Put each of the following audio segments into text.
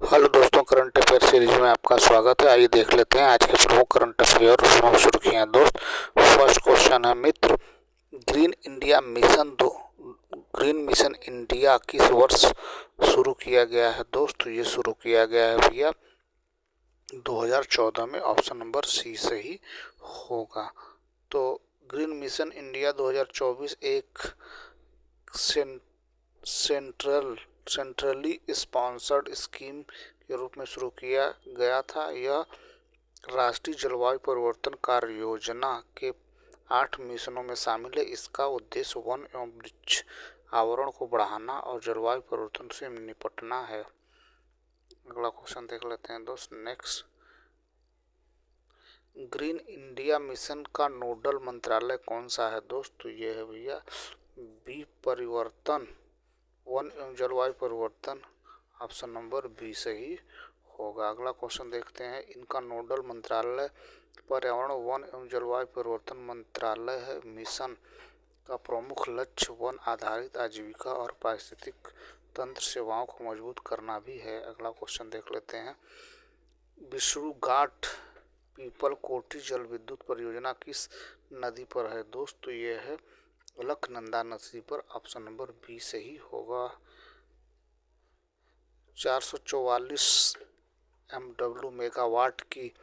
Hello दोस्तों, current affair series में आपका स्वागत है। आइए देख लेते हैं आज के प्रमुख करंट अफेयर और सुर्खियां। दोस्त, फर्स्ट क्वेश्चन है मित्र, green India mission green mission India किस वर्ष शुरू किया गया है? दोस्त, ये शुरू किया गया है भैया 2014 में। ऑप्शन नंबर सी सही होगा। तो ग्रीन मिशन इंडिया 2024 एक सेंट्रली स्पॉन्सर्ड स्कीम के रूप में शुरू किया गया था। यह राष्ट्रीय जलवायु परिवर्तन कार्य योजना के 8 मिशनों में शामिल है। इसका उद्देश्य वन एवं वृक्ष आवरण को बढ़ाना और जलवायु परिवर्तन से निपटना है। अगला क्वेश्चन देख लेते हैं दोस्त। नेक्स्ट, ग्रीन इंडिया मिशन का नोडल मंत्रालय कौन सा है? दोस्त, तो ये है भैया बी परिवर्तन, वन एवं जलवायु परिवर्तन। ऑप्शन नंबर बी सही होगा। अगला क्वेश्चन देखते हैं। इनका नोडल मंत्रालय पर्यावरण, वन एवं जलवायु परिवर्तन मंत्रालय है। मिशन का प्रमुख लक्ष्य वन आधारित आजीविका और पारिस्थितिक तंत्र सेवाओं को मजबूत करना भी है। अगला क्वेश्चन देख लेते हैं। विष्णु घाट पीपल कोटी जल विद्युत परियोजना किस नदी पर है? दोस्त, तो ये है अलकनंदा नदी पर। ऑप्शन नंबर बी सही होगा। 444 MW मेगावाट की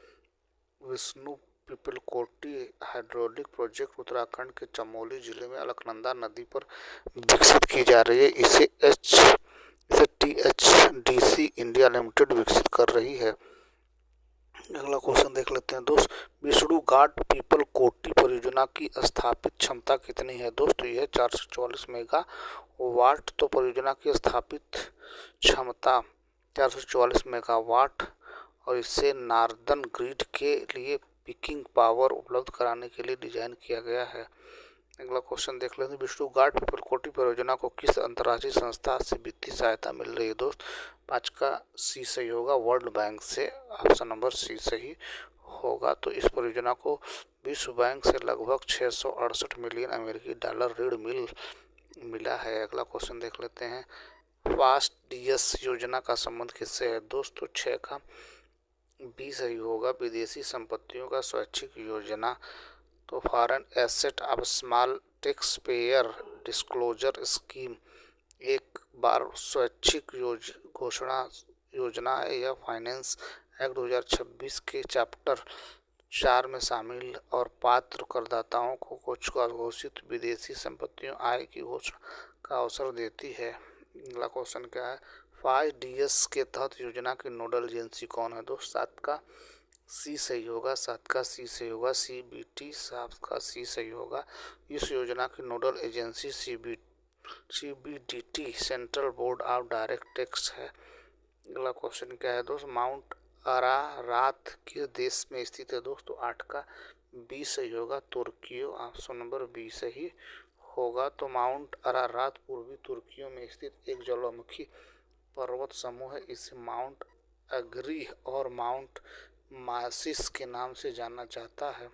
विष्णु पीपलकोटी हाइड्रोलिक प्रोजेक्ट उत्तराखंड के चमोली जिले में अलकनंदा नदी पर विकसित की जा रही है। इसे THDC इंडिया लिमिटेड विकसित कर रही है। अगला क्वेश्चन देख लेते हैं दोस्त। विष्णु घाट पीपलकोटी परियोजना की स्थापित क्षमता कितनी है? दोस्तों, यह 444 मेगावाट। तो परियोजना की स्थापित क्षमता 444 मेगावाट और इसे नॉर्दर्न ग्रिड के लिए पीकिंग पावर उपलब्ध कराने के लिए डिजाइन किया गया है। अगला क्वेश्चन देख लेते हैं। विष्णु घाट पीपलकोटी परियोजना को किस अंतर्राष्ट्रीय संस्था से वित्तीय सहायता मिल रही है? दोस्त, 5 का सी सही होगा, वर्ल्ड बैंक से। ऑप्शन नंबर सी सही होगा। तो इस परियोजना को विश्व बैंक से लगभग 668 मिलियन अमेरिकी डॉलर ऋण मिला है। अगला क्वेश्चन देख लेते हैं। फास्ट डीएस योजना का संबंध किससे है? दोस्तों, 6 का बी सही होगा, विदेशी संपत्तियों का स्वैच्छिक योजना। तो foreign asset of small tax payer disclosure scheme एक बार स्वैच्छिक घोषणा योजना है। यह फाइनेंस एक्ट 2026 के चैप्टर 4 में शामिल और पात्र करदाताओं को कुछ घोषित विदेशी संपत्तियों आय की घोषणा का अवसर देती है। अगला क्वेश्चन क्या है? 5DS के तहत योजना की नोडल एजेंसी कौन है? दोस्त, 7 का सी सही होगा, 7 का सी सही होगा, CBT 7 का सी सही होगा। इस योजना की nodal agency CBDT central board of direct tax है। अगला क्वेश्चन क्या है दोस्त? माउंट अरारात किस देश में स्थित है? दोस्तों, 8 का बी सही होगा, तुर्की। ऑप्शन नंबर बी सही होगा। तो माउंट अरारात पूर्वी तुर्कियों में स्थित एक ज्वालामुखी पर्वत समूह है। इसे माउंट अगरी और माउंट मासिस के नाम से जाना जाता है।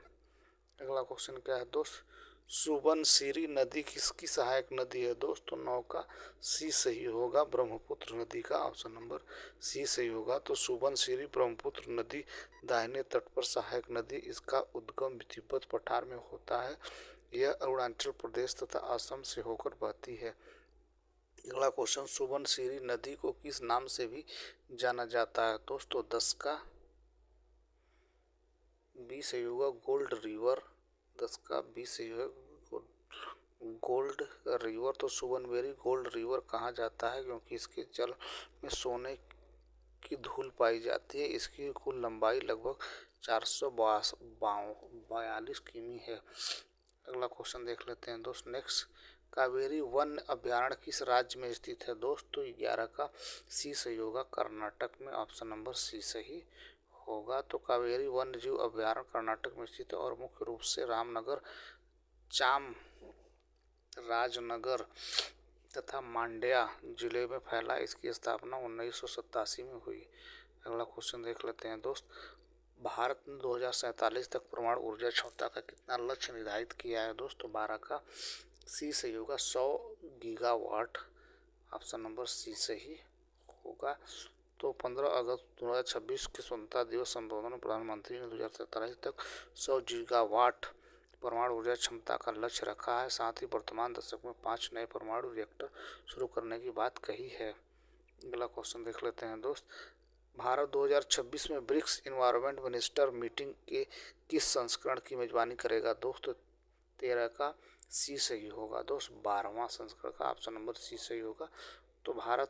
अगला क्वेश्चन क्या है दोस्त? सुबनसिरी नदी किसकी सहायक नदी है? दोस्तों, 9 का सी सही होगा, ब्रह्मपुत्र नदी का। ऑप्शन नंबर सी सही होगा। तो सुबनसिरी ब्रह्मपुत्र नदी दाहिने तट पर सहायक नदी। इसका उद्गम तिब्बत पठार में होता है। यह अरुणाचल प्रदेश तथा असम से होकर बहती है। अगला क्वेश्चन, सुबनसिरी नदी को किस नाम से भी जाना जाता है? दोस्तों, 10 का बी सही होगा, गोल्ड रिवर। 10 का बी सही होगा, गोल्ड रिवर। तो सुबनबेरी गोल्ड रिवर कहा जाता है क्योंकि इसके जल में सोने की धूल पाई जाती है। इसकी कुल लंबाई लगभग 442 किमी है। अगला क्वेश्चन देख लेते हैं दोस्त। नेक्स्ट, कावेरी वन अभ्यारण्य किस राज्य में स्थित है? दोस्तों, 11 का सी सही होगा, कर्नाटक में। ऑप्शन नंबर सी सही होगा। तो कावेरी वन्य जीव अभ्यारण्य कर्नाटक में स्थित है और मुख्य रूप से रामनगर, राजनगर तथा मांड्या जिले में फैला। इसकी स्थापना 1987 में हुई। अगला क्वेश्चन देख लेते हैं दोस्त। भारत ने 2047 तक परमाणु ऊर्जा क्षमता का कितना लक्ष्य निर्धारित किया है? दोस्तों, 12 का सी सही होगा, 100 गीगावाट। ऑप्शन नंबर सी सही होगा। तो 15 अगस्त 2026 के स्वतंत्रता दिवस संबोधन में प्रधानमंत्री ने 2047 तक 100 गीगावाट परमाणु ऊर्जा क्षमता का लक्ष्य रखा है। साथ ही वर्तमान दशक में 5 नए परमाणु रिएक्टर शुरू करने की बात कही है। अगला क्वेश्चन देख लेते हैं दोस्त। भारत 2026 में ब्रिक्स इन्वायरमेंट मिनिस्टर मीटिंग के किस संस्करण की मेजबानी करेगा? दोस्त 13 का सी सही होगा। दोस्त 12वां संस्करण का ऑप्शन नंबर सी सही होगा। तो भारत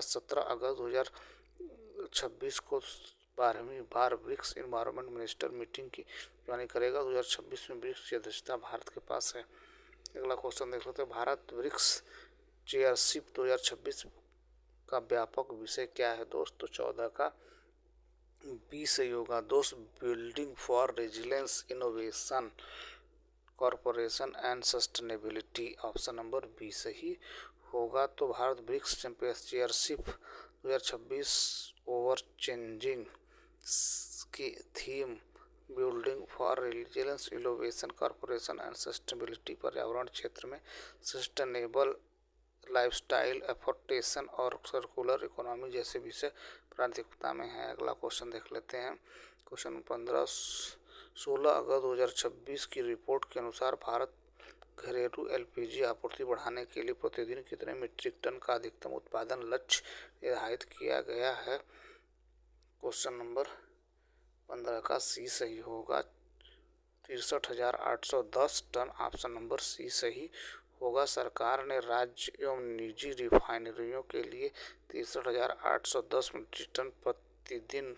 17 अगस्त 2026 को 12वीं बार ब्रिक्स इन्वायरमेंट मिनिस्टर मीटिंग की मेजबानी करेगा। 2026 में ब्रिक्स की अध्यक्षता भारत के पास है। अगला क्वेश्चन देख लेते हैं। भारत ब्रिक्स चेयरशिप 2026 का व्यापक विषय क्या है? दोस्त तो 14 का बी सही होगा। दोस्त building for resilience innovation corporation and sustainability, option number B सही होगा। तो Bharat BRICS chairship 2026 over changing की theme building for resilience innovation corporation and sustainability, पर्यावरण क्षेत्र में सस्टेनेबल लाइफस्टाइल एफोर्टेशन और सर्कुलर इकोनॉमी जैसे विषय प्राथमिकता में है। अगला क्वेश्चन देख लेते हैं। क्वेश्चन 16 अगस्त 2026 की रिपोर्ट के अनुसार भारत घरेलू एलपीजी आपूर्ति बढ़ाने के लिए प्रतिदिन कितने मीट्रिक टन का अधिकतम उत्पादन लक्ष्य निर्धारित किया गया है? क्वेश्चन नंबर 15 का सी सही होगा। 63,810 टन, ऑप्शन नंबर सी सही होगा। सरकार ने राज्य एवं निजी रिफाइनरियों के लिए 63,810 मीट्रिक टन प्रतिदिन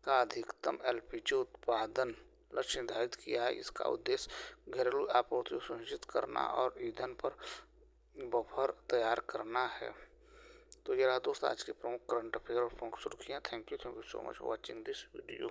का अधिकतम एलपीजी उत्पादन लक्ष्य निर्धारित किया है। इसका उद्देश्य घरेलू आपूर्ति सुनिश्चित करना और ईंधन पर बफर तैयार करना है। तो ये रहा दोस्त आज के प्रमुख करंट अफेयर और प्रमुख सुर्खियाँ। Thank you so much for watching this video.